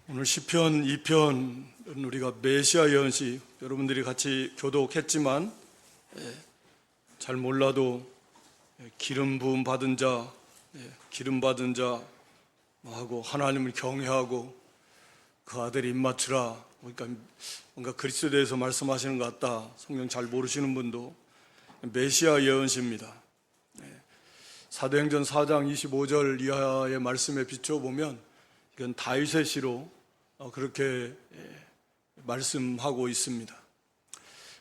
오늘 시편 2편은 우리가 메시아 예언시, 여러분들이 같이 교독했지만 잘 몰라도 기름 부음 받은 자, 기름 받은 자 하고 하나님을 경외하고 그 아들 입 맞추라. 그러니까 뭔가 그리스도에 대해서 말씀하시는 것 같다. 성경 잘 모르시는 분도 메시아 예언시입니다. 사도행전 4장 25절 이하의 말씀에 비춰보면 이건 다윗의 시로 그렇게 말씀하고 있습니다.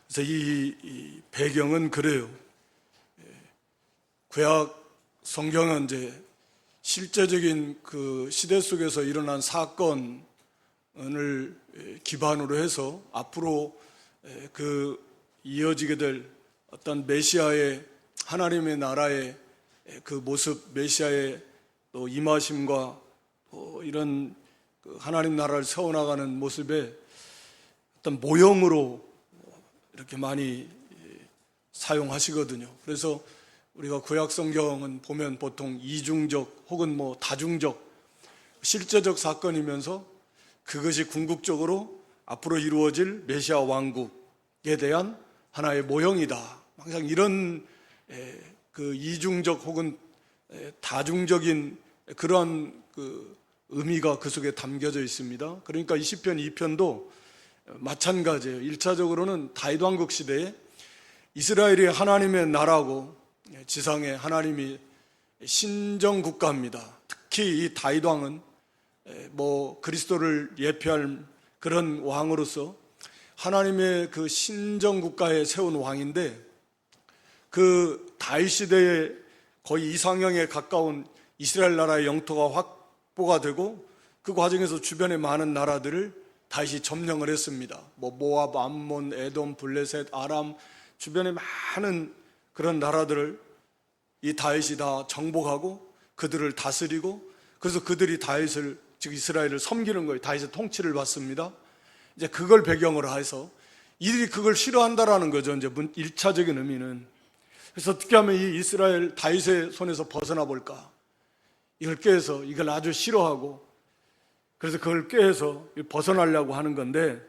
그래서 이 배경은 그래요. 구약 성경은 이제 실제적인 그 시대 속에서 일어난 사건을 기반으로 해서 앞으로 그 이어지게 될 어떤 메시아의 하나님의 나라의 그 모습, 메시아의 또 임하심과 이런 하나님 나라를 세워나가는 모습에 어떤 모형으로 이렇게 많이 사용하시거든요. 그래서 우리가 구약 성경은 보면 보통 이중적 혹은 다중적 실제적 사건이면서 그것이 궁극적으로 앞으로 이루어질 메시아 왕국에 대한 하나의 모형이다. 항상 이런 그 이중적 혹은 다중적인 그러한 그 의미가 그 속에 담겨져 있습니다. 그러니까 이 시편 2편도 마찬가지예요. 1차적으로는 다윗 왕국 시대에 이스라엘이 하나님의 나라고 지상에 하나님이 신정 국가입니다. 특히 이 다윗 왕은 그리스도를 예표할 그런 왕으로서 하나님의 그 신정 국가에 세운 왕인데, 그 다윗 시대에 거의 이상형에 가까운 이스라엘 나라의 영토가 확보가 되고 그 과정에서 주변의 많은 나라들을 다윗이 점령을 했습니다. 모압, 암몬, 에돔, 블레셋, 아람, 주변의 많은 그런 나라들을 이 다윗이 다 정복하고 그들을 다스리고, 그래서 그들이 다윗을, 즉 이스라엘을 섬기는 거예요. 다윗의 통치를 받습니다. 이제 그걸 배경으로 해서 이들이 그걸 싫어한다라는 거죠. 이제 1차적인 의미는. 그래서 어떻게 하면 이 이스라엘 다윗의 손에서 벗어나 볼까? 이걸 꾀해서 이걸 아주 싫어하고, 그래서 그걸 꾀해서 벗어나려고 하는 건데,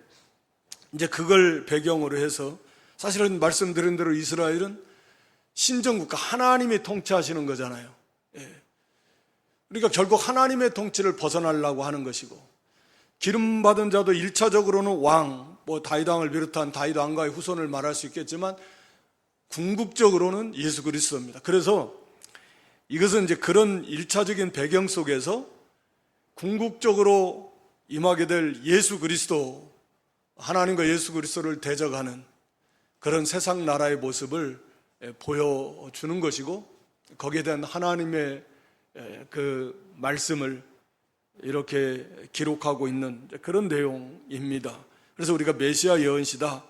이제 그걸 배경으로 해서 사실은 말씀드린 대로 이스라엘은 신정국가, 하나님이 통치하시는 거잖아요. 그러니까 결국 하나님의 통치를 벗어나려고 하는 것이고, 기름 받은 자도 1차적으로는 왕, 다윗 왕을 비롯한 다윗 왕가의 후손을 말할 수 있겠지만 궁극적으로는 예수 그리스도입니다. 그래서 이것은 이제 그런 1차적인 배경 속에서 궁극적으로 임하게 될 예수 그리스도, 하나님과 예수 그리스도를 대적하는 그런 세상 나라의 모습을 보여주는 것이고, 거기에 대한 하나님의 그 말씀을 이렇게 기록하고 있는 그런 내용입니다. 그래서 우리가 메시아 예언시다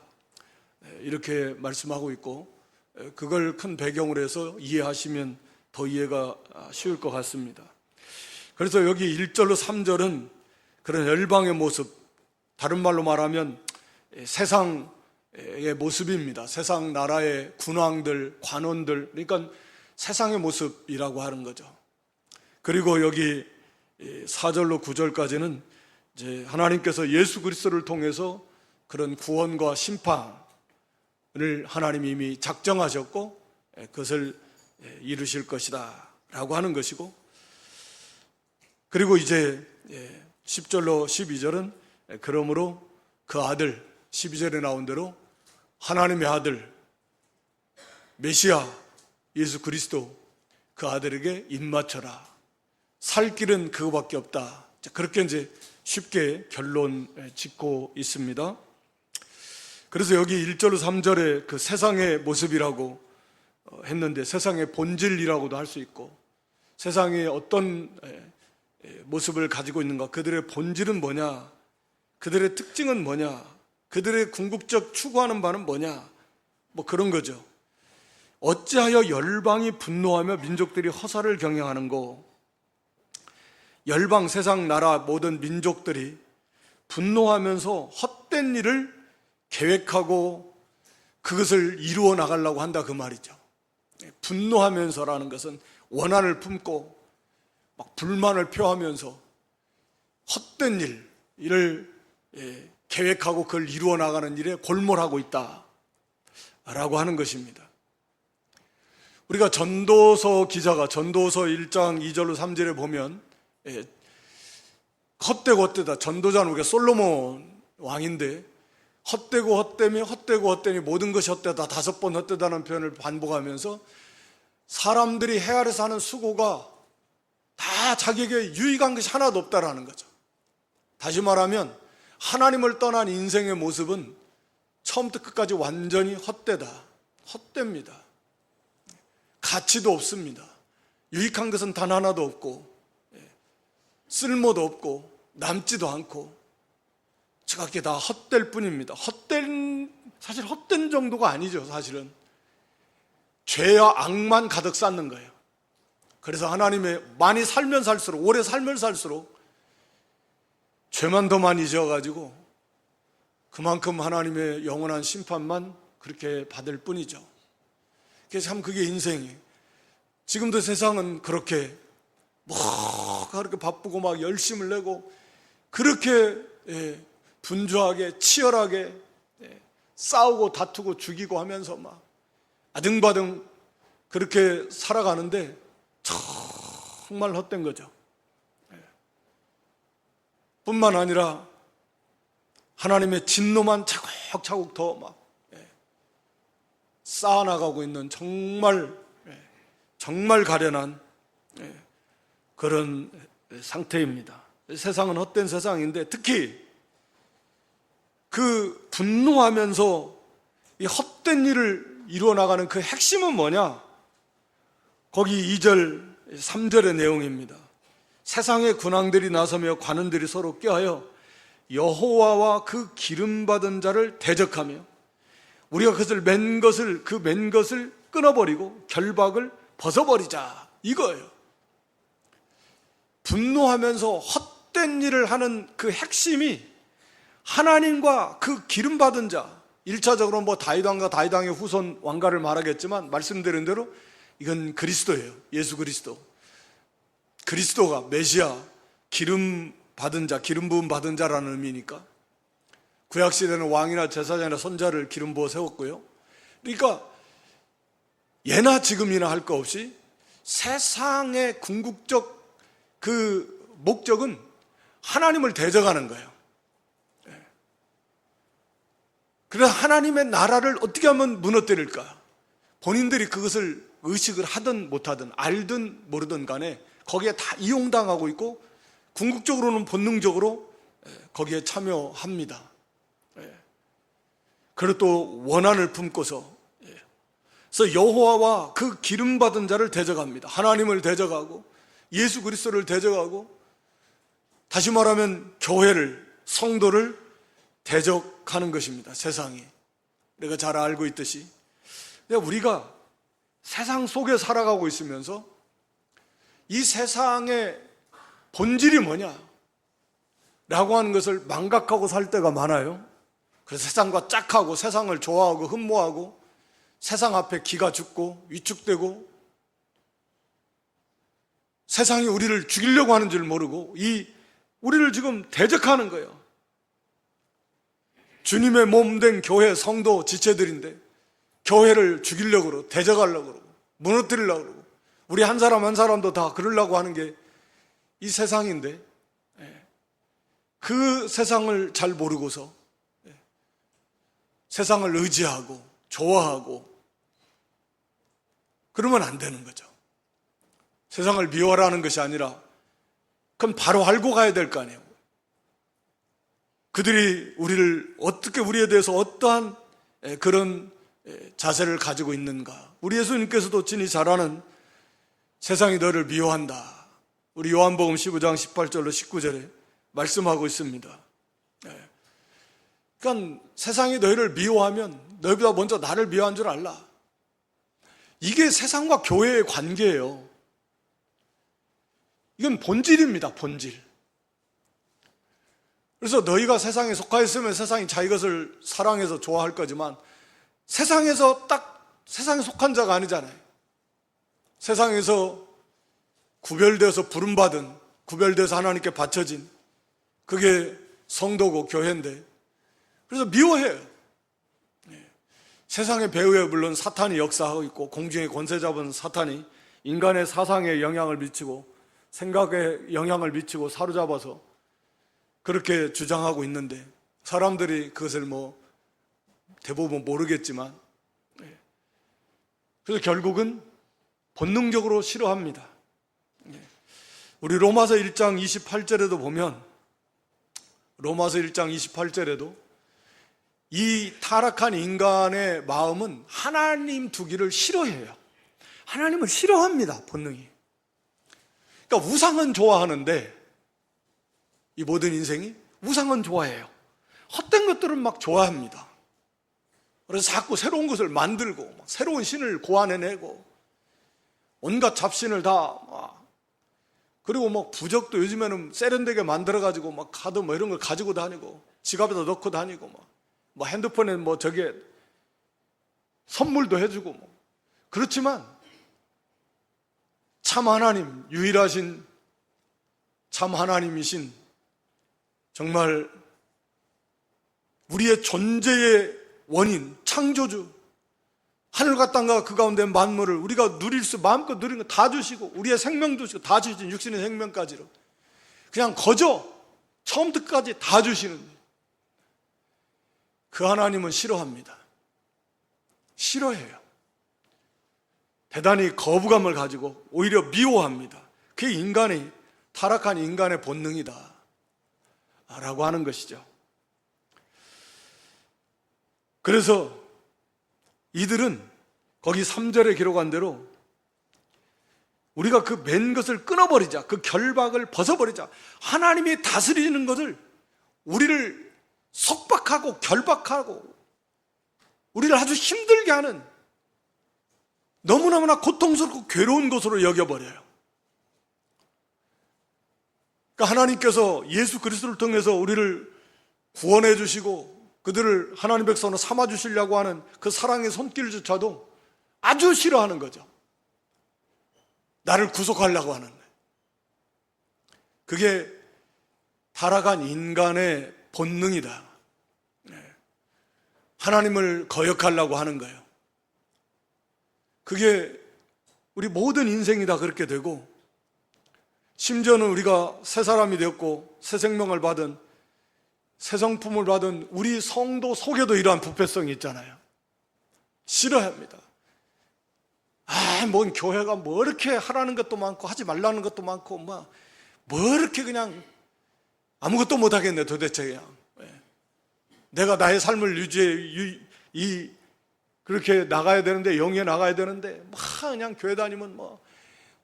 이렇게 말씀하고 있고, 그걸 큰 배경으로 해서 이해하시면 더 이해가 쉬울 것 같습니다. 그래서 여기 1절로 3절은 그런 열방의 모습, 다른 말로 말하면 세상의 모습입니다. 세상 나라의 군왕들, 관원들, 그러니까 세상의 모습이라고 하는 거죠. 그리고 여기 4절로 9절까지는 이제 하나님께서 예수 그리스도를 통해서 그런 구원과 심판을 하나님이 이미 작정하셨고 그것을 이루실 것이다 라고 하는 것이고, 그리고 이제 10절로 12절은 그러므로 그 아들, 12절에 나온 대로 하나님의 아들 메시아 예수 그리스도, 그 아들에게 입맞춰라. 살 길은 그거밖에 없다. 그렇게 이제 쉽게 결론 짓고 있습니다. 그래서 여기 1절로 3절에 그 세상의 모습이라고 했는데, 세상의 본질이라고도 할 수 있고, 세상에 어떤 모습을 가지고 있는가, 그들의 본질은 뭐냐, 그들의 특징은 뭐냐, 그들의 궁극적 추구하는 바는 뭐냐, 그런 거죠. 어찌하여 열방이 분노하며 민족들이 허사를 경영하는고. 열방, 세상 나라 모든 민족들이 분노하면서 헛된 일을 계획하고 그것을 이루어 나가려고 한다, 그 말이죠. 분노하면서라는 것은 원한을 품고 막 불만을 표하면서 헛된 일, 이를 계획하고 그걸 이루어 나가는 일에 골몰하고 있다라고 하는 것입니다. 우리가 전도서 기자가 전도서 1장 2절로 3절에 보면 헛되다. 전도자는 우리가 솔로몬 왕인데 헛되니 모든 것이 헛되다. 5번 헛되다는 표현을 반복하면서 사람들이 해 아래서 하는 수고가 다 자기에게 유익한 것이 하나도 없다라는 거죠. 다시 말하면 하나님을 떠난 인생의 모습은 처음부터 끝까지 완전히 헛됩니다. 가치도 없습니다. 유익한 것은 단 하나도 없고 쓸모도 없고 남지도 않고 지각게 다 헛될 뿐입니다. 사실 헛된 정도가 아니죠. 사실은 죄와 악만 가득 쌓는 거예요. 그래서 하나님의 많이 살면 살수록, 오래 살면 살수록 죄만 더 많이 지어가지고 그만큼 하나님의 영원한 심판만 그렇게 받을 뿐이죠. 그래서 참 그게 인생이에요. 지금도 세상은 그렇게 그렇게 바쁘고 막 열심을 내고 그렇게 분주하게 치열하게 싸우고 다투고 죽이고 하면서 막 아등바등 그렇게 살아가는데 정말 헛된 거죠. 뿐만 아니라 하나님의 진노만 차곡차곡 더 막 쌓아나가고 있는 정말 가련한 그런 상태입니다. 세상은 헛된 세상인데 특히 그 분노하면서 이 헛된 일을 이루어 나가는 그 핵심은 뭐냐? 거기 2절, 3절의 내용입니다. 세상의 군왕들이 나서며 관원들이 서로 껴하여 여호와와 그 기름받은 자를 대적하며 우리가 그것을 맨 것을 끊어버리고 결박을 벗어버리자 이거예요. 분노하면서 헛된 일을 하는 그 핵심이 하나님과 그 기름받은 자, 1차적으로 뭐 다윗왕과 다윗왕의 후손 왕가를 말하겠지만 말씀드린 대로 이건 그리스도예요. 예수 그리스도. 그리스도가 메시아, 기름 받은 자, 기름 부음 받은 자라는 의미니까. 구약시대는 왕이나 제사장이나 선자를 기름 부어 세웠고요. 그러니까 예나 지금이나 할 거 없이 세상의 궁극적 그 목적은 하나님을 대적하는 거예요. 그래서 하나님의 나라를 어떻게 하면 무너뜨릴까? 본인들이 그것을 의식을 하든 못하든 알든 모르든 간에 거기에 다 이용당하고 있고 궁극적으로는 본능적으로 거기에 참여합니다. 그리고 또 원한을 품고서 그래서 여호와와 그 기름받은 자를 대적합니다. 하나님을 대적하고 예수 그리스도를 대적하고 다시 말하면 교회를, 성도를 대적하는 것입니다. 세상이. 내가 잘 알고 있듯이 우리가 세상 속에 살아가고 있으면서 이 세상의 본질이 뭐냐? 라고 하는 것을 망각하고 살 때가 많아요. 그래서 세상과 짝하고 세상을 좋아하고 흠모하고 세상 앞에 기가 죽고 위축되고 세상이 우리를 죽이려고 하는 줄 모르고 우리를 지금 대적하는 거예요. 주님의 몸 된 교회 성도 지체들인데 교회를 죽이려고 그러고 대적하려고 그러고 무너뜨리려고 그러고 우리 한 사람 한 사람도 다 그러려고 하는 게 이 세상인데 그 세상을 잘 모르고서 세상을 의지하고 좋아하고 그러면 안 되는 거죠. 세상을 미워하라는 것이 아니라 그건 바로 알고 가야 될 거 아니에요. 그들이 우리에 대해서 어떠한 그런 자세를 가지고 있는가. 우리 예수님께서도 친히 잘 아는 세상이 너를 미워한다. 우리 요한복음 15장 18절로 19절에 말씀하고 있습니다. 그러니까 세상이 너희를 미워하면 너희보다 먼저 나를 미워한 줄 알라. 이게 세상과 교회의 관계예요. 이건 본질입니다. 본질. 그래서 너희가 세상에 속하였으면 세상이 자기 것을 사랑해서 좋아할 거지만 세상에 속한 자가 아니잖아요. 세상에서 구별되어서 부름받은, 구별되어서 하나님께 바쳐진 그게 성도고 교회인데, 그래서 미워해요. 세상의 배후에 물론 사탄이 역사하고 있고 공중의 권세 잡은 사탄이 인간의 사상에 영향을 미치고 생각에 영향을 미치고 사로잡아서 그렇게 주장하고 있는데, 사람들이 그것을 대부분 모르겠지만, 그래서 결국은 본능적으로 싫어합니다. 우리 로마서 1장 28절에도 보면, 로마서 1장 28절에도 이 타락한 인간의 마음은 하나님 두기를 싫어해요. 하나님을 싫어합니다, 본능이. 그러니까 우상은 좋아하는데, 이 모든 인생이 우상은 좋아해요. 헛된 것들은 막 좋아합니다. 그래서 자꾸 새로운 것을 만들고 새로운 신을 고안해내고 온갖 잡신을 다, 그리고 부적도 요즘에는 세련되게 만들어가지고 카드 이런 걸 가지고 다니고 지갑에다 넣고 다니고 핸드폰에 저게 선물도 해주고 그렇지만 참 하나님, 유일하신 참 하나님이신, 정말 우리의 존재의 원인, 창조주, 하늘과 땅과 그 가운데 만물을 우리가 누릴 수, 마음껏 누리는 거 다 주시고 우리의 생명 주시고 다 주신 육신의 생명까지로 그냥 거저 처음부터 끝까지 다 주시는 그 하나님은 싫어합니다. 싫어해요. 대단히 거부감을 가지고 오히려 미워합니다. 그게 인간의, 타락한 인간의 본능이다 라고 하는 것이죠. 그래서 이들은 거기 3절에 기록한 대로 우리가 그 맨 것을 끊어버리자, 그 결박을 벗어버리자, 하나님이 다스리는 것을 우리를 속박하고 결박하고 우리를 아주 힘들게 하는 너무너무나 고통스럽고 괴로운 것으로 여겨버려요. 그러니까 하나님께서 예수 그리스도를 통해서 우리를 구원해 주시고 그들을 하나님 백성으로 삼아 주시려고 하는 그 사랑의 손길조차도 아주 싫어하는 거죠. 나를 구속하려고 하는 거예요. 그게 타락한 인간의 본능이다. 하나님을 거역하려고 하는 거예요. 그게 우리 모든 인생이 다 그렇게 되고, 심지어는 우리가 새 사람이 되었고 새 생명을 받은, 새 성품을 받은 우리 성도 속에도 이러한 부패성이 있잖아요. 싫어합니다. 뭔 교회가 이렇게 하라는 것도 많고 하지 말라는 것도 많고 뭐 이렇게 그냥 아무것도 못하겠네 도대체. 그냥 내가 나의 삶을 그렇게 나가야 되는데, 영위에 나가야 되는데 그냥 교회 다니면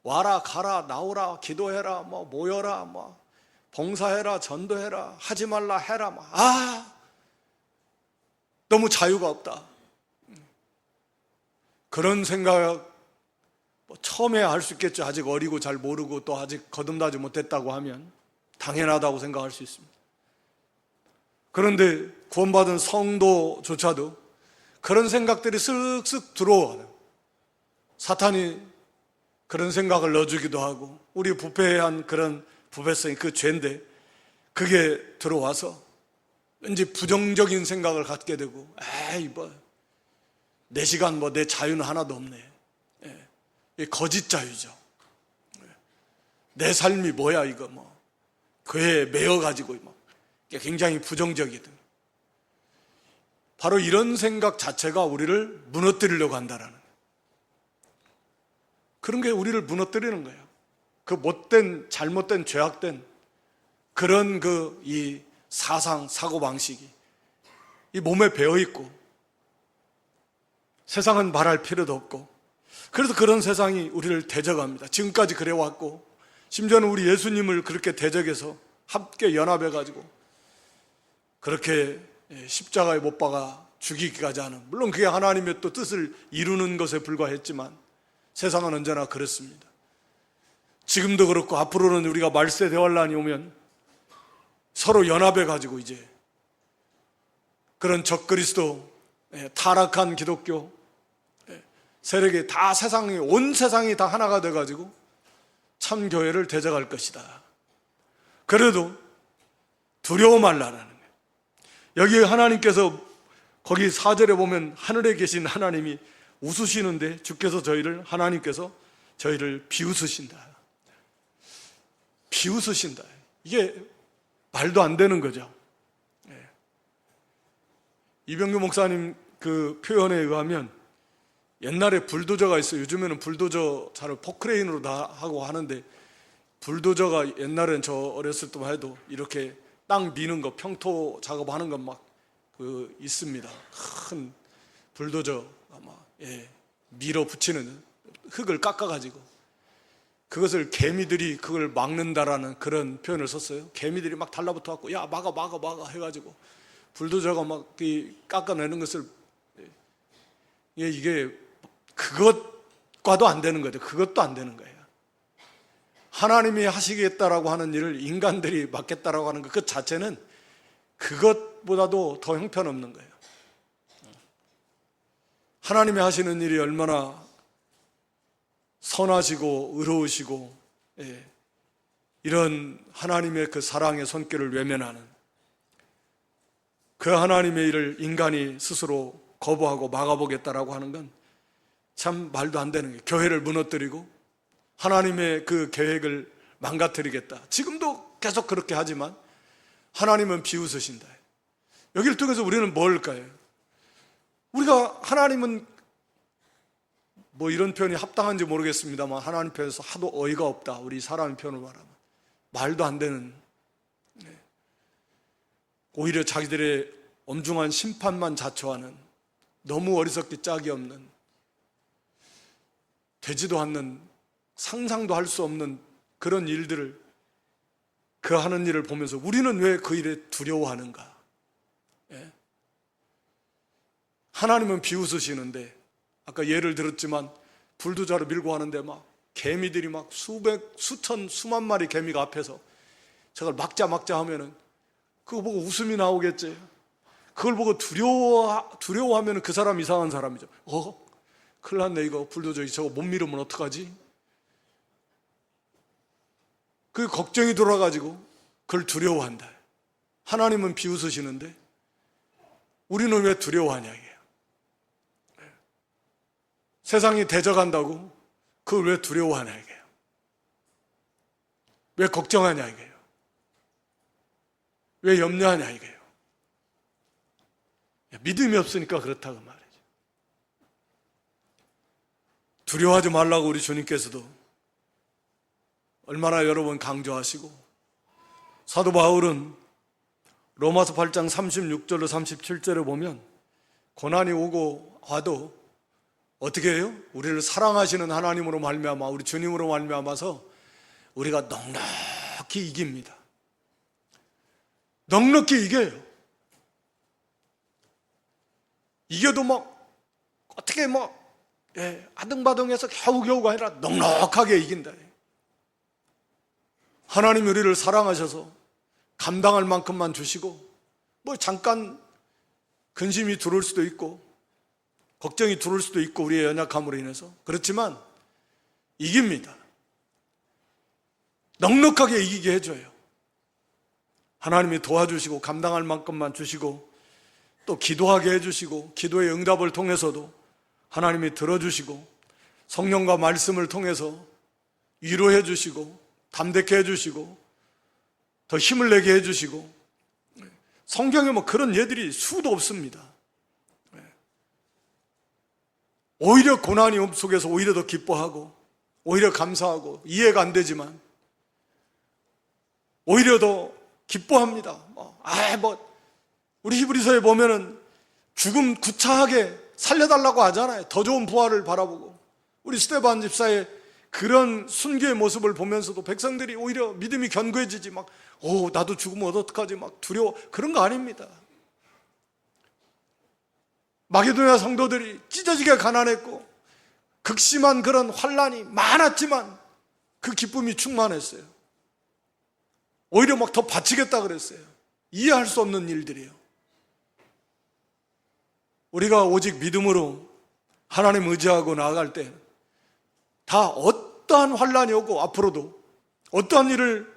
와라 가라 나오라 기도해라 모여라 봉사해라 전도해라 하지 말라 해라 너무 자유가 없다. 그런 생각 처음에 할 수 있겠죠. 아직 어리고 잘 모르고 또 아직 거듭나지 못했다고 하면 당연하다고 생각할 수 있습니다. 그런데 구원받은 성도조차도 그런 생각들이 쓱쓱 들어와요. 사탄이 그런 생각을 넣어주기도 하고, 우리 부패한 그런 부패성이 그 죄인데 그게 들어와서 왠지 부정적인 생각을 갖게 되고, 내 시간 내 자유는 하나도 없네. 거짓 자유죠. 내 삶이 뭐야 이거 그에 매여가지고 굉장히 부정적이든, 바로 이런 생각 자체가 우리를 무너뜨리려고 한다라는 거예요. 그런 게 우리를 무너뜨리는 거예요. 그 못된, 잘못된, 죄악된 그런 이 사상, 사고방식이 이 몸에 배어있고, 세상은 말할 필요도 없고, 그래서 그런 세상이 우리를 대적합니다. 지금까지 그래왔고, 심지어는 우리 예수님을 그렇게 대적해서 함께 연합해가지고 그렇게 십자가에 못 박아 죽이기까지 하는, 물론 그게 하나님의 또 뜻을 이루는 것에 불과했지만 세상은 언제나 그렇습니다. 지금도 그렇고 앞으로는 우리가 말세 대환란이 오면 서로 연합해가지고 이제 그런 적그리스도, 타락한 기독교 세력이 다 온 세상이 다 하나가 돼가지고 참 교회를 대적할 것이다. 그래도 두려워 말라라는 거예요. 여기 하나님께서 거기 4절에 보면 하늘에 계신 하나님이 웃으시는데 주께서 하나님께서 저희를 비웃으신다. 비웃으신다. 이게 말도 안 되는 거죠. 이병규 목사님 그 표현에 의하면 옛날에 불도저가 있어요. 요즘에는 불도저 차를 포크레인으로 다 하고 하는데, 불도저가 옛날엔 저 어렸을 때만 해도 이렇게 땅 미는 거, 평토 작업하는 건 막 있습니다. 큰 불도저가 막 밀어붙이는, 흙을 깎아가지고 그것을 개미들이 그걸 막는다라는 그런 표현을 썼어요. 개미들이 막 달라붙어갖고 야 막아 해가지고 불도저가 막 깎아내는 것을, 이게 그것과도 안 되는 거죠. 그것도 안 되는 거예요. 하나님이 하시겠다라고 하는 일을 인간들이 맡겠다라고 하는 것 그 자체는 그것보다도 더 형편없는 거예요. 하나님이 하시는 일이 얼마나 선하시고 의로우시고, 이런 하나님의 그 사랑의 손길을 외면하는 그 하나님의 일을 인간이 스스로 거부하고 막아보겠다라고 하는 건 참 말도 안 되는 거예요. 교회를 무너뜨리고 하나님의 그 계획을 망가뜨리겠다. 지금도 계속 그렇게 하지만 하나님은 비웃으신다. 여기를 통해서 우리는 뭘까요? 우리가 하나님은 뭐 이런 표현이 합당한지 모르겠습니다만 하나님 편에서 하도 어이가 없다. 우리 사람의 표현을 말하면 말도 안 되는, 오히려 자기들의 엄중한 심판만 자초하는, 너무 어리석기 짝이 없는, 되지도 않는, 상상도 할 수 없는 그런 일들을, 그 하는 일을 보면서 우리는 왜 그 일에 두려워하는가? 하나님은 비웃으시는데, 아까 예를 들었지만 불도저로 밀고 하는데 막 개미들이 막 수천, 수만 마리 개미가 앞에서 저걸 막자 하면은 그거 보고 웃음이 나오겠지. 그걸 보고 두려워하면 그 사람 이상한 사람이죠. 큰일 났네, 이거 불도저 저거 못 밀으면 어떡하지? 그 걱정이 돌아가지고 그걸 두려워한다. 하나님은 비웃으시는데 우리는 왜 두려워하냐 이게요. 세상이 대적한다고 그걸 왜 두려워하냐 이게요. 왜 걱정하냐 이게요. 왜 염려하냐 이게요. 믿음이 없으니까 그렇다고 말이죠. 두려워하지 말라고 우리 주님께서도 얼마나 여러 번 강조하시고, 사도 바울은 로마서 8장 36절로 37절에 보면 고난이 오고 와도 어떻게 해요? 우리를 사랑하시는 하나님으로 말미암아, 우리 주님으로 말미암아서 우리가 넉넉히 이깁니다. 넉넉히 이겨요. 이겨도 막 어떻게 아등바등해서 겨우겨우가 아니라 넉넉하게 이긴다. 하나님이 우리를 사랑하셔서 감당할 만큼만 주시고, 잠깐 근심이 들어올 수도 있고 걱정이 들어올 수도 있고 우리의 연약함으로 인해서, 그렇지만 이깁니다. 넉넉하게 이기게 해줘요. 하나님이 도와주시고 감당할 만큼만 주시고, 또 기도하게 해주시고, 기도의 응답을 통해서도 하나님이 들어주시고, 성령과 말씀을 통해서 위로해 주시고 담대케 해주시고 더 힘을 내게 해주시고, 성경에 그런 예들이 수도 없습니다. 오히려 고난이 속에서 오히려 더 기뻐하고 오히려 감사하고, 이해가 안 되지만 오히려 더 기뻐합니다. 우리 히브리서에 보면은 죽음 구차하게 살려달라고 하잖아요. 더 좋은 부활을 바라보고. 우리 스데반 집사의 그런 순교의 모습을 보면서도 백성들이 오히려 믿음이 견고해지지, 나도 죽으면 어떡하지, 두려워. 그런 거 아닙니다. 마게도냐 성도들이 찢어지게 가난했고 극심한 그런 환난이 많았지만 그 기쁨이 충만했어요. 오히려 더 바치겠다 그랬어요. 이해할 수 없는 일들이에요. 우리가 오직 믿음으로 하나님 의지하고 나아갈 때 다 어떠한 환난이 오고 앞으로도 어떠한 일을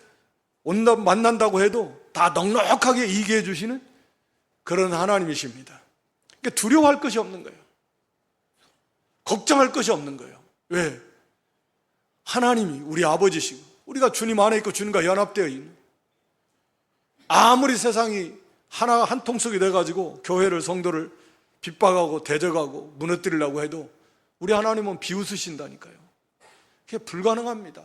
만난다고 해도 다 넉넉하게 이기해 주시는 그런 하나님이십니다. 그러니까 두려워할 것이 없는 거예요. 걱정할 것이 없는 거예요. 왜? 하나님이 우리 아버지시고 우리가 주님 안에 있고 주님과 연합되어 있는, 아무리 세상이 하나 한 통속이 돼가지고 교회를, 성도를 핍박하고 대적하고 무너뜨리려고 해도 우리 하나님은 비웃으신다니까요. 그게 불가능합니다.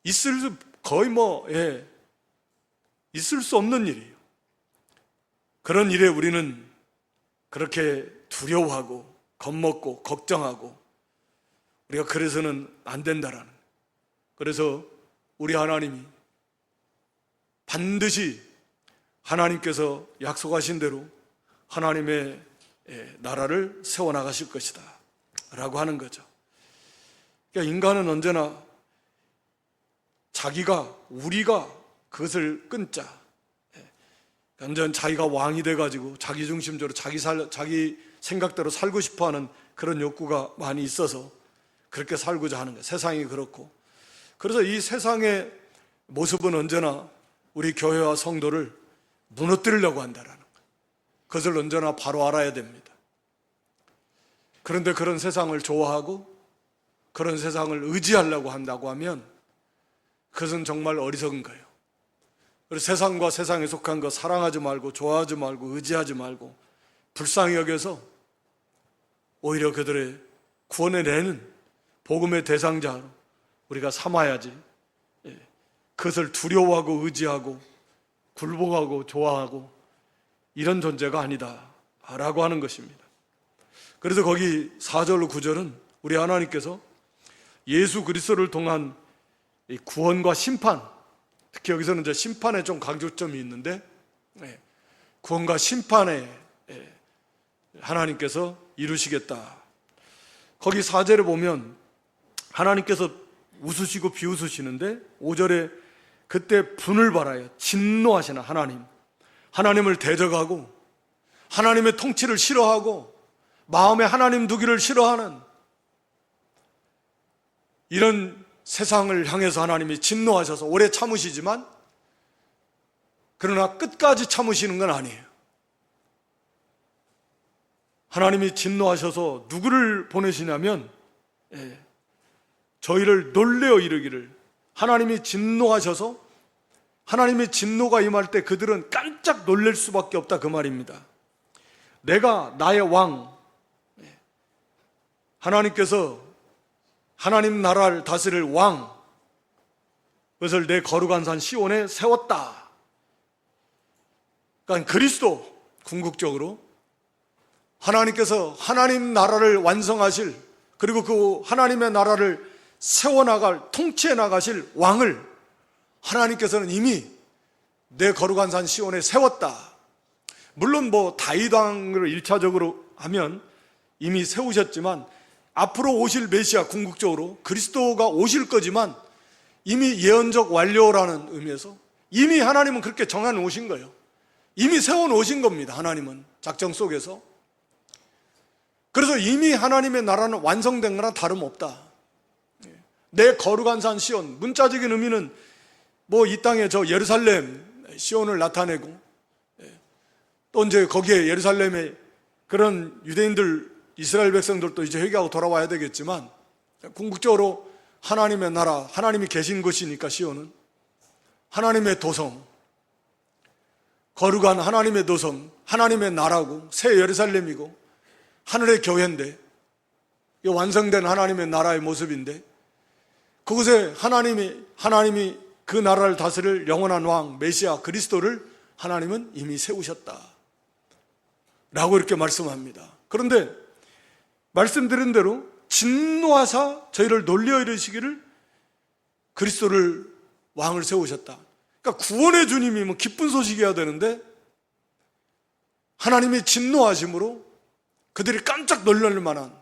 있을 수 거의 있을 수 없는 일이에요. 그런 일에 우리는 그렇게 두려워하고 겁먹고 걱정하고 우리가 그래서는 안 된다라는. 그래서 우리 하나님이 반드시 하나님께서 약속하신 대로 하나님의 나라를 세워나가실 것이다 라고 하는 거죠. 그러니까 인간은 언제나 우리가 그것을 끊자, 완전 자기가 왕이 돼가지고 자기 중심적으로 자기 생각대로 살고 싶어하는 그런 욕구가 많이 있어서 그렇게 살고자 하는 거예요. 세상이 그렇고. 그래서 이 세상의 모습은 언제나 우리 교회와 성도를 무너뜨리려고 한다라는 거예요. 그것을 언제나 바로 알아야 됩니다. 그런데 그런 세상을 좋아하고 그런 세상을 의지하려고 한다고 하면 그것은 정말 어리석은 거예요. 그래서 세상과 세상에 속한 것 사랑하지 말고 좋아하지 말고 의지하지 말고 불쌍히 여겨서 오히려 그들의 구원해내는 복음의 대상자로 우리가 삼아야지, 그것을 두려워하고 의지하고 굴복하고 좋아하고 이런 존재가 아니다 라고 하는 것입니다. 그래서 거기 4절 9절은 우리 하나님께서 예수 그리스도를 통한 이 구원과 심판, 특히 여기서는 이제 심판에 좀 강조점이 있는데, 구원과 심판에 하나님께서 이루시겠다. 거기 4절에 보면 하나님께서 웃으시고 비웃으시는데 5절에 그때 분을 발하여 진노하시는 하나님을 대적하고 하나님의 통치를 싫어하고 마음에 하나님 두기를 싫어하는 이런 세상을 향해서 하나님이 진노하셔서 오래 참으시지만, 그러나 끝까지 참으시는 건 아니에요. 하나님이 진노하셔서 누구를 보내시냐면 저희를 놀래어 이르기를, 하나님이 진노하셔서 하나님의 진노가 임할 때 그들은 깜짝 놀랄 수밖에 없다, 그 말입니다. 내가 나의 왕, 하나님께서 하나님 나라를 다스릴 왕, 그것을 내 거룩한 산 시온에 세웠다. 그러니까 그리스도, 궁극적으로 하나님께서 하나님 나라를 완성하실, 그리고 그 하나님의 나라를 세워나갈, 통치해 나가실 왕을 하나님께서는 이미 내 거룩한 산 시온에 세웠다. 물론 다윗 왕을 1차적으로 하면 이미 세우셨지만 앞으로 오실 메시아, 궁극적으로 그리스도가 오실 거지만 이미 예언적 완료라는 의미에서 이미 하나님은 그렇게 정해 놓으신 거예요. 이미 세워 놓으신 겁니다. 하나님은 작정 속에서. 그래서 이미 하나님의 나라는 완성된 거나 다름없다. 내 거룩한 산 시온, 문자적인 의미는 이 땅에 저 예루살렘 시온을 나타내고, 또 이제 거기에 예루살렘에 그런 유대인들, 이스라엘 백성들도 이제 회개하고 돌아와야 되겠지만, 궁극적으로 하나님의 나라, 하나님이 계신 곳이니까 시온은 하나님의 도성, 거룩한 하나님의 도성, 하나님의 나라고 새 예루살렘이고 하늘의 교회인데, 완성된 하나님의 나라의 모습인데, 그곳에 하나님이 그 나라를 다스릴 영원한 왕 메시아 그리스도를 하나님은 이미 세우셨다 라고 이렇게 말씀합니다. 그런데 말씀드린 대로 진노하사 저희를 놀려 이르시기를 그리스도를 왕을 세우셨다. 그러니까 구원의 주님이면 기쁜 소식이어야 되는데 하나님이 진노하심으로 그들이 깜짝 놀랄 만한,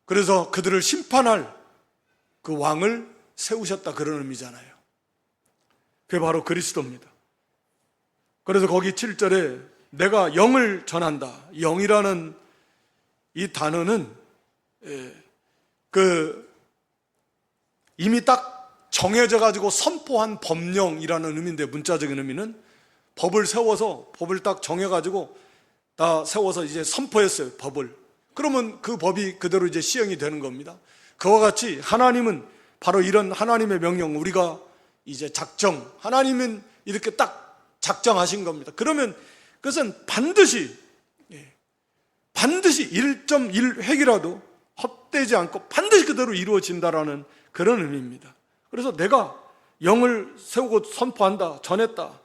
그래서 그들을 심판할 그 왕을 세우셨다, 그런 의미잖아요. 그게 바로 그리스도입니다. 그래서 거기 7절에 내가 영을 전한다. 영이라는 이 단어는 이미 딱 정해져 가지고 선포한 법령이라는 의미인데, 문자적인 의미는 법을 세워서, 법을 딱 정해 가지고 다 세워서 이제 선포했어요, 법을. 그러면 그 법이 그대로 이제 시행이 되는 겁니다. 그와 같이 하나님은 바로 이런 하나님의 명령, 우리가 이제 하나님은 이렇게 딱 작정하신 겁니다. 그러면 그것은 반드시 1.1획이라도 헛되지 않고 반드시 그대로 이루어진다라는 그런 의미입니다. 그래서 내가 영을 세우고 선포한다, 전했다.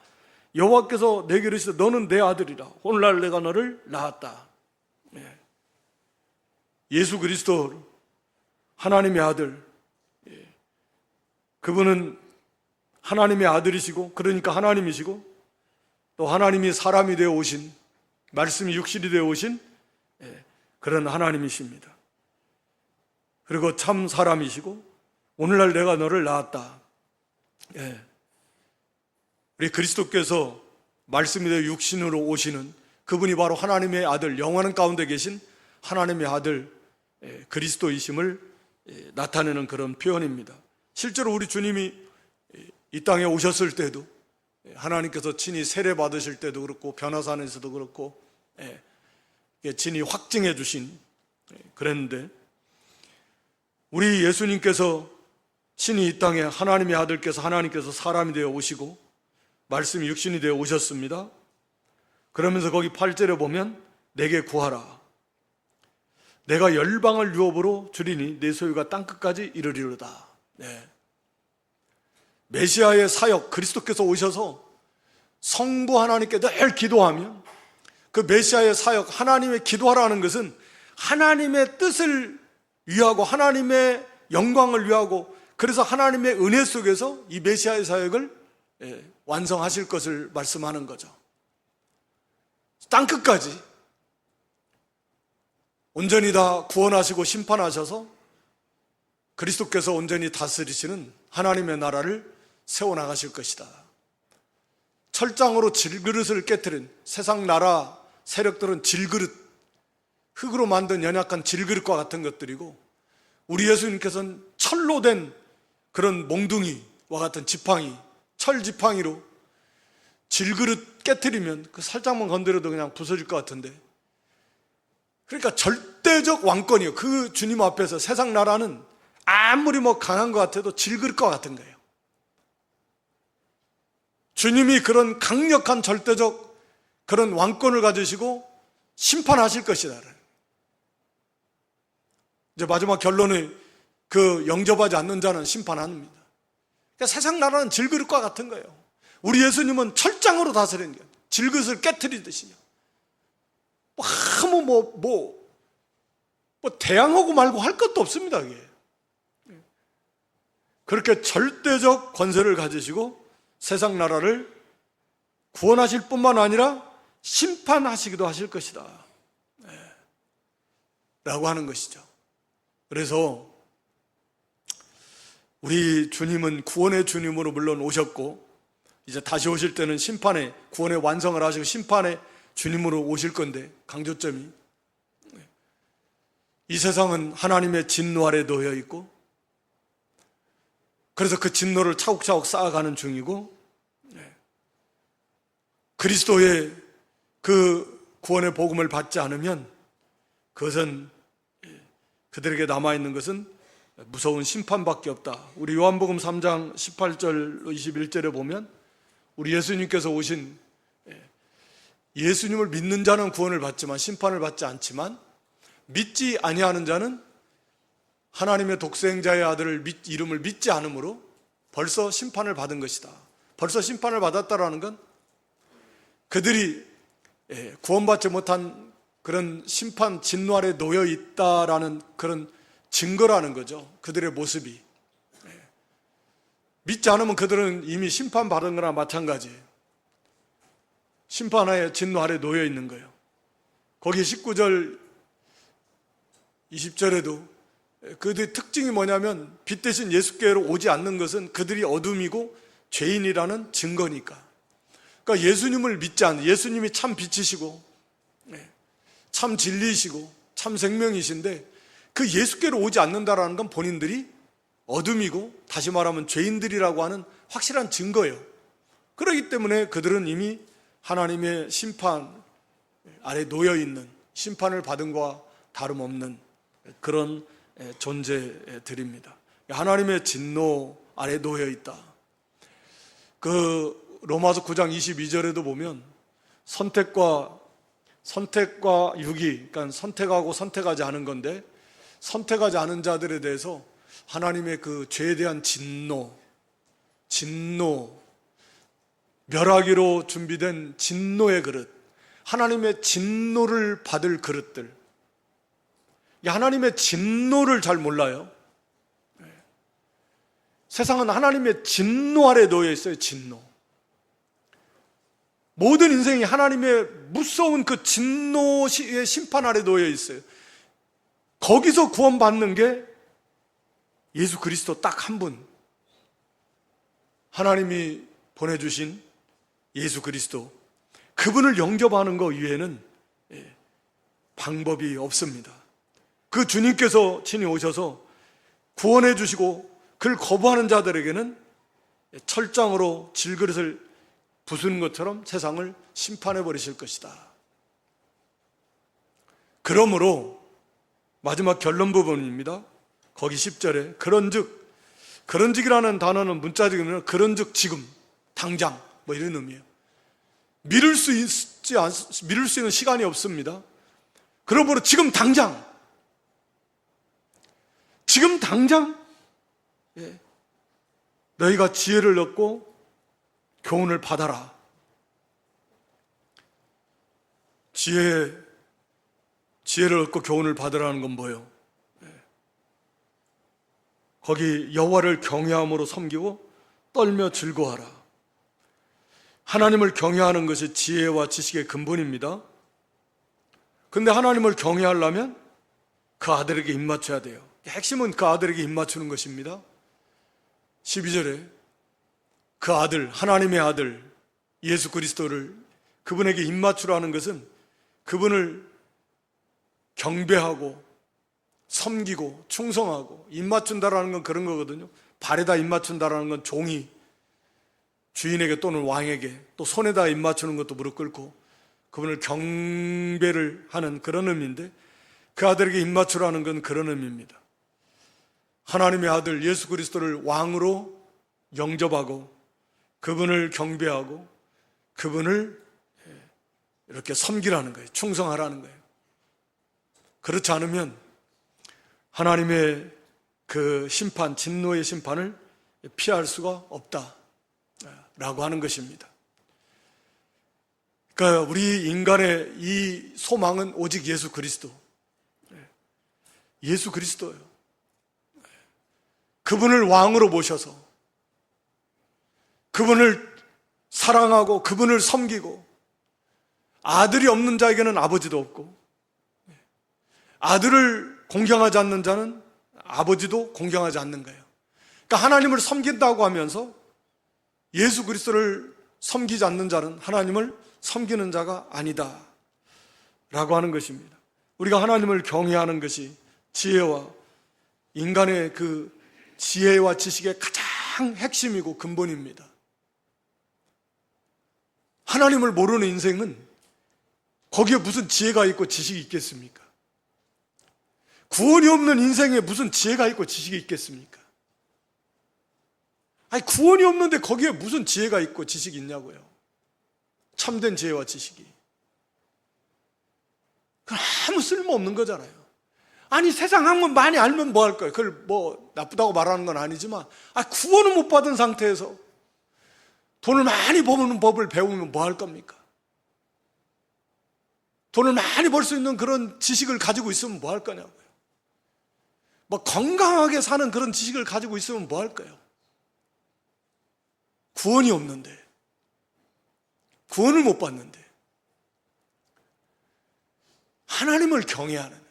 여호와께서 내게 이르시되 너는 내 아들이라. 오늘날 내가 너를 낳았다. 예수 그리스도 하나님의 아들, 그분은 하나님의 아들이시고, 그러니까 하나님이시고, 또 하나님이 사람이 되어 오신, 말씀이 육신이 되어 오신 그런 하나님이십니다. 그리고 참 사람이시고, 오늘날 내가 너를 낳았다. 우리 그리스도께서 말씀이 되어 육신으로 오시는 그분이 바로 하나님의 아들, 영원한 가운데 계신 하나님의 아들 그리스도이심을 나타내는 그런 표현입니다. 실제로 우리 주님이 이 땅에 오셨을 때도, 하나님께서 친히 세례 받으실 때도 그렇고, 변화산에서도 그렇고, 친히 확증해 주신 그랬는데, 우리 예수님께서 친히 이 땅에 하나님의 아들께서, 하나님께서 사람이 되어 오시고 말씀이 육신이 되어 오셨습니다. 그러면서 거기 8절에 보면 내게 구하라. 내가 열방을 유업으로 주리니 내 소유가 땅끝까지 이르리로다. 메시아의 사역, 그리스도께서 오셔서 성부 하나님께 늘 기도하면, 그 메시아의 사역, 하나님의 기도하라는 것은 하나님의 뜻을 위하고 하나님의 영광을 위하고, 그래서 하나님의 은혜 속에서 이 메시아의 사역을 완성하실 것을 말씀하는 거죠. 땅끝까지 온전히 다 구원하시고 심판하셔서 그리스도께서 온전히 다스리시는 하나님의 나라를 세워나가실 것이다. 철장으로 질그릇을 깨트린 세상 나라 세력들은 질그릇, 흙으로 만든 연약한 질그릇과 같은 것들이고, 우리 예수님께서는 철로 된 그런 몽둥이와 같은 지팡이, 철 지팡이로 질그릇 깨트리면 그 살짝만 건드려도 그냥 부서질 것 같은데, 그러니까 절대적 왕권이에요. 그 주님 앞에서 세상 나라는 아무리 강한 것 같아도 질그릇과 같은 거예요. 주님이 그런 강력한 절대적 그런 왕권을 가지시고 심판하실 것이다. 이제 마지막 결론은 그 영접하지 않는 자는 심판 안 합니다. 그러니까 세상 나라는 질그릇과 같은 거예요. 우리 예수님은 철장으로 다스리는 거예요. 질그릇을 깨트리듯이요. 대항하고 말고 할 것도 없습니다. 이게. 그렇게 절대적 권세를 가지시고 세상 나라를 구원하실 뿐만 아니라 심판하시기도 하실 것이다 라고 하는 것이죠. 그래서 우리 주님은 구원의 주님으로 물론 오셨고, 이제 다시 오실 때는 심판의, 구원의 완성을 하시고 심판의 주님으로 오실 건데, 강조점이 이 세상은 하나님의 진노 아래 놓여 있고, 그래서 그 진노를 차곡차곡 쌓아가는 중이고, 그리스도의 그 구원의 복음을 받지 않으면 그것은, 그들에게 남아있는 것은 무서운 심판밖에 없다. 우리 요한복음 3장 18절 21절에 보면 우리 예수님께서 오신, 예수님을 믿는 자는 구원을 받지만 심판을 받지 않지만, 믿지 아니하는 자는 하나님의 독생자의 아들을 이름을 믿지 않으므로 벌써 심판을 받은 것이다. 벌써 심판을 받았다라는 건 그들이 구원받지 못한 그런 심판 진노 아래 놓여 있다라는 그런 증거라는 거죠. 그들의 모습이. 믿지 않으면 그들은 이미 심판받은 거나 마찬가지예요. 심판하에 진노 아래 놓여 있는 거예요. 거기 19절 20절에도 그들의 특징이 뭐냐면, 빛 대신 예수께로 오지 않는 것은 그들이 어둠이고 죄인이라는 증거니까. 그러니까 예수님을 믿지 않는, 예수님이 참 빛이시고 참 진리이시고 참 생명이신데 그 예수께로 오지 않는다라는 건 본인들이 어둠이고 다시 말하면 죄인들이라고 하는 확실한 증거예요. 그렇기 때문에 그들은 이미 하나님의 심판 아래 놓여있는, 심판을 받은 것과 다름없는 그런 존재들입니다. 하나님의 진노 아래 놓여있다. 그 로마서 9장 22절에도 보면 선택과 유기, 그러니까 선택하고 선택하지 않은 건데, 선택하지 않은 자들에 대해서 하나님의 그 죄에 대한 진노, 멸하기로 준비된 진노의 그릇, 하나님의 진노를 받을 그릇들. 하나님의 진노를 잘 몰라요. 세상은 하나님의 진노 아래 놓여 있어요. 진노. 모든 인생이 하나님의 무서운 그 진노의 심판 아래 놓여 있어요. 거기서 구원받는 게 예수 그리스도 딱 한 분, 하나님이 보내주신 예수 그리스도, 그분을 영접하는 것 이외에는 방법이 없습니다. 그 주님께서 친히 오셔서 구원해 주시고 그를 거부하는 자들에게는 철장으로 질그릇을 부수는 것처럼 세상을 심판해 버리실 것이다. 그러므로 마지막 결론 부분입니다. 거기 10절에 그런즉이라는 단어는 문자적으로는 그런즉 지금, 당장 뭐 이런 의미예요. 미룰 수 있는 시간이 없습니다. 그러므로 지금 당장 너희가 지혜를 얻고 교훈을 받아라. 지혜를 얻고 교훈을 받으라는 건 뭐예요? 거기 여호와를 경외함으로 섬기고 떨며 즐거워하라. 하나님을 경외하는 것이 지혜와 지식의 근본입니다. 근데 하나님을 경외하려면 그 아들에게 입맞춰야 돼요. 핵심은 그 아들에게 입맞추는 것입니다. 12절에 그 아들, 하나님의 아들 예수 그리스도를, 그분에게 입맞추라는 것은 그분을 경배하고 섬기고 충성하고, 입맞춘다라는 건 그런 거거든요. 발에다 입맞춘다라는 건 종이 주인에게 또는 왕에게, 또 손에다 입맞추는 것도 무릎 꿇고 그분을 경배를 하는 그런 의미인데, 그 아들에게 입맞추라는 건 그런 의미입니다. 하나님의 아들 예수 그리스도를 왕으로 영접하고 그분을 경배하고 그분을 이렇게 섬기라는 거예요. 충성하라는 거예요. 그렇지 않으면 하나님의 그 심판, 진노의 심판을 피할 수가 없다라고 하는 것입니다. 그러니까 우리 인간의 이 소망은 오직 예수 그리스도, 예수 그리스도예요. 그분을 왕으로 모셔서 그분을 사랑하고 그분을 섬기고, 아들이 없는 자에게는 아버지도 없고, 아들을 공경하지 않는 자는 아버지도 공경하지 않는 거예요. 그러니까 하나님을 섬긴다고 하면서 예수 그리스도를 섬기지 않는 자는 하나님을 섬기는 자가 아니다 라고 하는 것입니다. 우리가 하나님을 경외하는 것이 지혜와, 인간의 그 지혜와 지식의 가장 핵심이고 근본입니다. 하나님을 모르는 인생은 거기에 무슨 지혜가 있고 지식이 있겠습니까? 구원이 없는 인생에 무슨 지혜가 있고 지식이 있겠습니까? 아니, 구원이 없는데 거기에 무슨 지혜가 있고 지식이 있냐고요. 참된 지혜와 지식이. 그건 아무 쓸모없는 거잖아요. 아니, 세상 학문 많이 알면 뭐 할 거예요? 그걸 뭐 나쁘다고 말하는 건 아니지만, 구원을 못 받은 상태에서 돈을 많이 버는 법을 배우면 뭐 할 겁니까? 돈을 많이 벌 수 있는 그런 지식을 가지고 있으면 뭐 할 거냐고요. 뭐 건강하게 사는 그런 지식을 가지고 있으면 뭐 할 거예요? 구원이 없는데, 구원을 못 받는데, 하나님을 경외하는,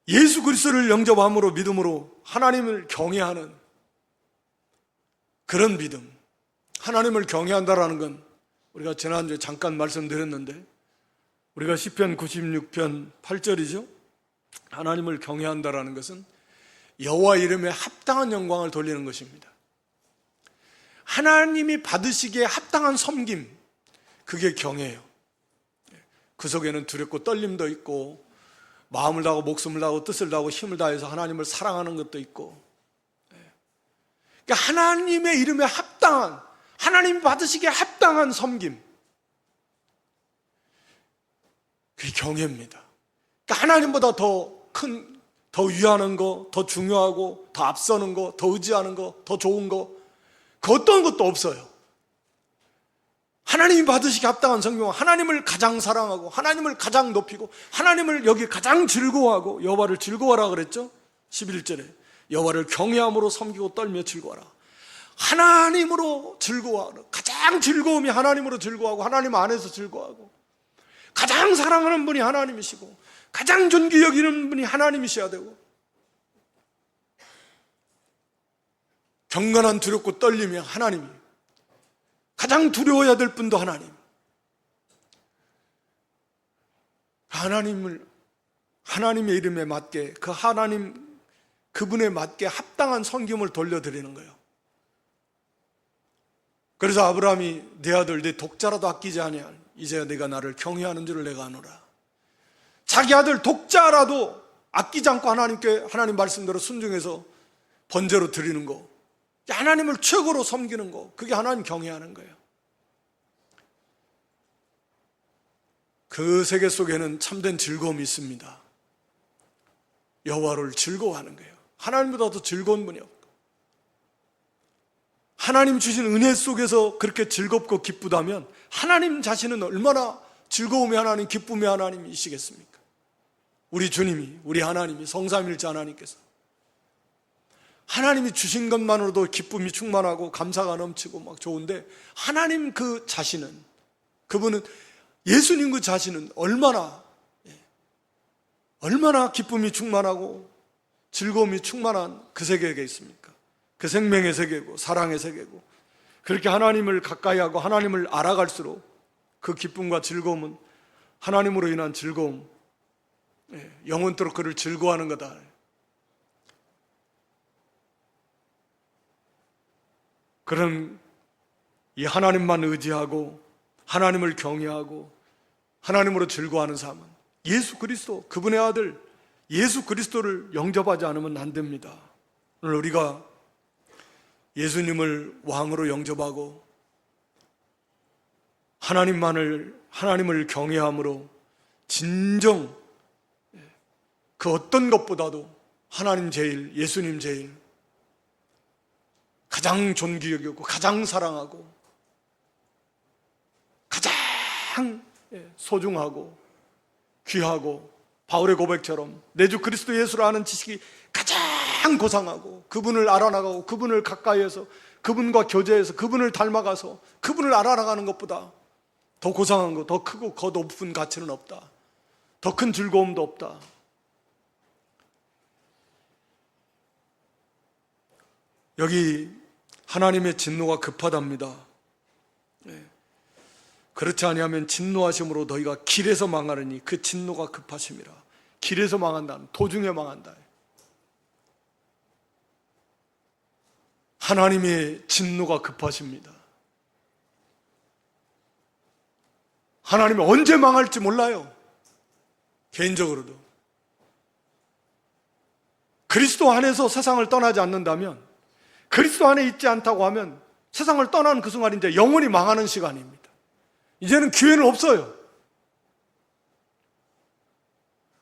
예수 그리스도를 영접함으로, 믿음으로 하나님을 경외하는 그런 믿음. 하나님을 경외한다라는 건 우리가 지난주에 잠깐 말씀드렸는데, 우리가 시편 96편 8절이죠. 하나님을 경외한다라는 것은 여호와 이름에 합당한 영광을 돌리는 것입니다. 하나님이 받으시기에 합당한 섬김, 그게 경외예요. 그 속에는 두렵고 떨림도 있고 마음을 다하고 목숨을 다하고 뜻을 다하고 힘을 다해서 하나님을 사랑하는 것도 있고, 그러니까 하나님의 이름에 합당한, 하나님이 받으시기에 합당한 섬김, 그게 경외입니다. 그러니까 하나님보다 더 큰, 더 위하는 거, 더 중요하고 더 앞서는 거, 더 의지하는 거, 더 좋은 거, 그 어떤 것도 없어요. 하나님이 받으시기 합당한 성경, 하나님을 가장 사랑하고 하나님을 가장 높이고 하나님을 여기 가장 즐거워하고, 여호와를 즐거워하라 그랬죠? 11절에 여호와를 경외함으로 섬기고 떨며 즐거워하라. 하나님으로 즐거워하라. 가장 즐거움이 하나님으로 즐거워하고 하나님 안에서 즐거워하고, 가장 사랑하는 분이 하나님이시고 가장 존귀 여기는 분이 하나님이셔야 되고, 경건한 두렵고 떨림이 하나님이, 가장 두려워야 될 분도 하나님. 하나님의 이름에 맞게, 그 하나님, 그분에 맞게 합당한 섬김을 돌려드리는 거예요. 그래서 아브라함이 내 아들 내 독자라도 아끼지 아니할 이제 내가 나를 경외하는 줄을 내가 아노라. 자기 아들 독자라도 아끼지 않고 하나님께, 하나님 말씀대로 순종해서 번제로 드리는 거, 하나님을 최고로 섬기는 거, 그게 하나님 경외하는 거예요. 그 세계 속에는 참된 즐거움이 있습니다. 여호와를 즐거워하는 거예요. 하나님보다 더 즐거운 분이 없고, 하나님 주신 은혜 속에서 그렇게 즐겁고 기쁘다면 하나님 자신은 얼마나 즐거움의 하나님, 기쁨의 하나님이시겠습니까? 우리 주님이, 우리 하나님이, 성삼일체 하나님께서 하나님이 주신 것만으로도 기쁨이 충만하고 감사가 넘치고 막 좋은데, 하나님 그 자신은, 그분은, 예수님 그 자신은 얼마나 기쁨이 충만하고 즐거움이 충만한 그 세계에 있습니까? 그 생명의 세계고 사랑의 세계고, 그렇게 하나님을 가까이 하고 하나님을 알아갈수록 그 기쁨과 즐거움은 하나님으로 인한 즐거움, 영원토록 그를 즐거워하는 거다. 그런 이 하나님만 의지하고 하나님을 경외하고 하나님으로 즐거워하는 삶은 예수 그리스도, 그분의 아들 예수 그리스도를 영접하지 않으면 안 됩니다. 오늘 우리가 예수님을 왕으로 영접하고 하나님을 경외함으로 진정 그 어떤 것보다도 하나님 제일, 예수님 제일 가장 존귀 여기고 가장 사랑하고 가장 소중하고 귀하고, 바울의 고백처럼 내 주 그리스도 예수를 아는 지식이 가장 고상하고, 그분을 알아나가고 그분을 가까이해서 그분과 교제해서 그분을 닮아가서 그분을 알아나가는 것보다 더 고상한 것, 더 크고 더 높은 가치는 없다. 더 큰 즐거움도 없다. 여기 하나님의 진노가 급하답니다. 그렇지 아니하면 진노하심으로 너희가 길에서 망하느니 그 진노가 급하심이라. 길에서 망한다, 도중에 망한다. 하나님의 진노가 급하십니다. 하나님이 언제 망할지 몰라요. 개인적으로도 그리스도 안에서 세상을 떠나지 않는다면, 그리스도 안에 있지 않다고 하면 세상을 떠나는 그 순간 이제 영원히 망하는 시간입니다. 이제는 기회는 없어요.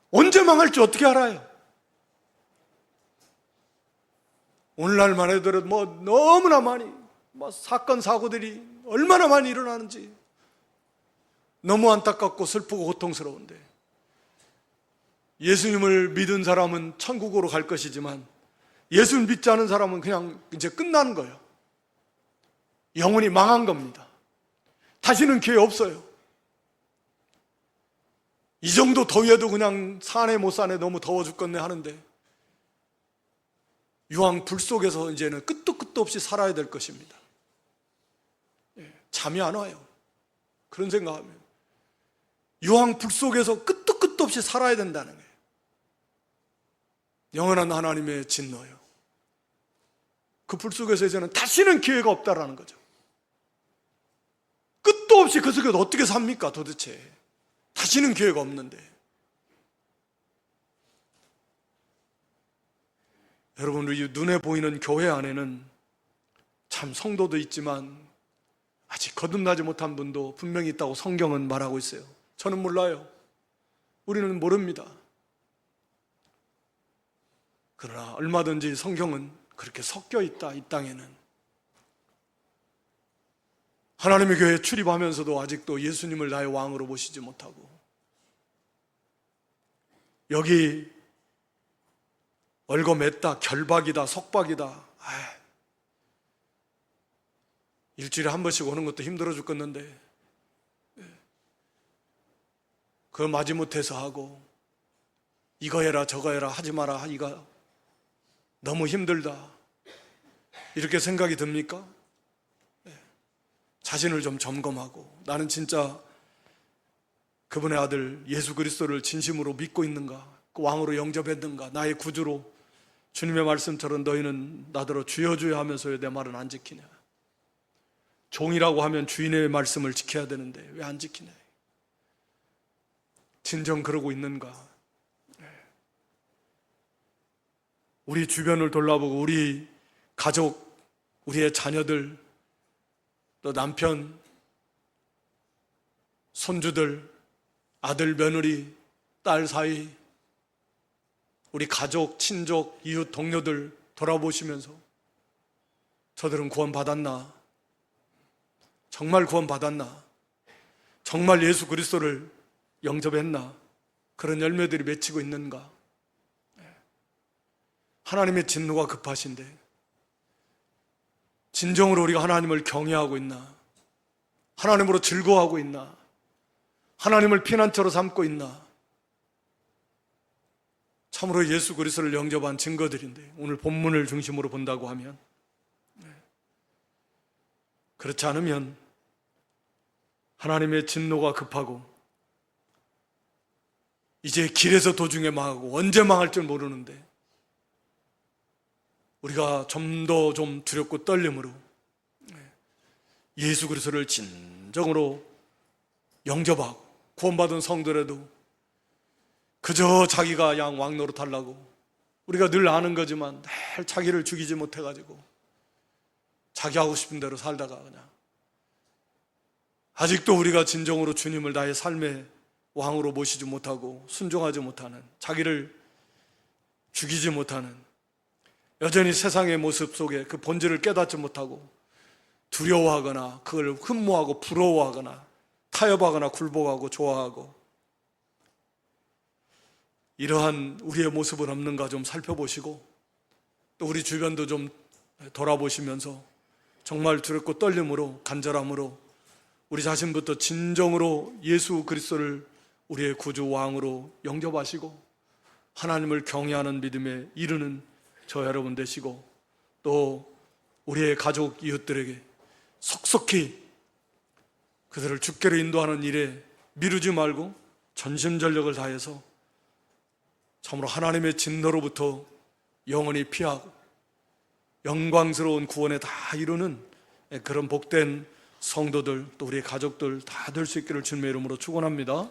언제 망할지 어떻게 알아요? 오늘날만 해도 너무나 많이 사건 사고들이 얼마나 많이 일어나는지 너무 안타깝고 슬프고 고통스러운데, 예수님을 믿은 사람은 천국으로 갈 것이지만 예수를 믿지 않은 사람은 그냥 이제 끝나는 거예요. 영원히 망한 겁니다. 다시는 기회 없어요. 이 정도 더위에도 그냥 사네 못 사네, 너무 더워 죽겠네 하는데 유황 불 속에서 이제는 끝도 끝도 없이 살아야 될 것입니다. 잠이 안 와요. 그런 생각하면 유황 불 속에서 끝도 끝도 없이 살아야 된다는 거예요. 영원한 하나님의 진노예요. 그 불 속에서 이제는 다시는 기회가 없다라는 거죠. 끝도 없이 그 속에서 어떻게 삽니까 도대체. 다시는 기회가 없는데. 여러분, 우리 눈에 보이는 교회 안에는 참 성도도 있지만 아직 거듭나지 못한 분도 분명히 있다고 성경은 말하고 있어요. 저는 몰라요. 우리는 모릅니다. 그러나 얼마든지 성경은 그렇게 섞여 있다. 이 땅에는 하나님의 교회에 출입하면서도 아직도 예수님을 나의 왕으로 모시지 못하고, 여기 월거맸다, 결박이다, 속박이다, 일주일에 한 번씩 오는 것도 힘들어 죽겠는데 그거 마지못해서 하고, 이거 해라 저거 해라 하지 마라 하기가 너무 힘들다, 이렇게 생각이 듭니까? 자신을 좀 점검하고, 나는 진짜 그분의 아들 예수 그리스도를 진심으로 믿고 있는가, 그 왕으로 영접했는가, 나의 구주로. 주님의 말씀처럼 너희는 나더러 주여 주여 하면서 왜 내 말은 안 지키냐. 종이라고 하면 주인의 말씀을 지켜야 되는데 왜 안 지키냐. 진정 그러고 있는가. 우리 주변을 돌아보고 우리 가족, 우리의 자녀들, 또 남편, 손주들, 아들, 며느리, 딸 사이, 우리 가족, 친족, 이웃, 동료들 돌아보시면서 저들은 구원받았나? 정말 구원받았나? 정말 예수 그리스도를 영접했나? 그런 열매들이 맺히고 있는가? 하나님의 진노가 급하신데 진정으로 우리가 하나님을 경외하고 있나? 하나님으로 즐거워하고 있나? 하나님을 피난처로 삼고 있나? 참으로 예수 그리스도를 영접한 증거들인데, 오늘 본문을 중심으로 본다고 하면, 그렇지 않으면 하나님의 진노가 급하고 이제 길에서 도중에 망하고 언제 망할 줄 모르는데, 우리가 좀 더 좀 두렵고 떨림으로 예수 그리스도를 진정으로 영접하고 구원받은 성도라도 그저 자기가 그냥 왕노릇 하려고, 우리가 늘 아는 거지만 늘 자기를 죽이지 못해가지고 자기 하고 싶은 대로 살다가 그냥 아직도 우리가 진정으로 주님을 나의 삶의 왕으로 모시지 못하고 순종하지 못하는, 자기를 죽이지 못하는, 여전히 세상의 모습 속에 그 본질을 깨닫지 못하고 두려워하거나 그걸 흠모하고 부러워하거나 타협하거나 굴복하고 좋아하고, 이러한 우리의 모습은 없는가 좀 살펴보시고, 또 우리 주변도 좀 돌아보시면서 정말 두렵고 떨림으로, 간절함으로 우리 자신부터 진정으로 예수 그리스도를 우리의 구주 왕으로 영접하시고 하나님을 경외하는 믿음에 이르는 저 여러분 되시고, 또 우리의 가족 이웃들에게 속속히 그들을 주께로 인도하는 일에 미루지 말고 전심전력을 다해서 참으로 하나님의 진노로부터 영원히 피하고 영광스러운 구원에 다 이루는 그런 복된 성도들, 또 우리의 가족들 다 될 수 있기를 주님의 이름으로 축원합니다.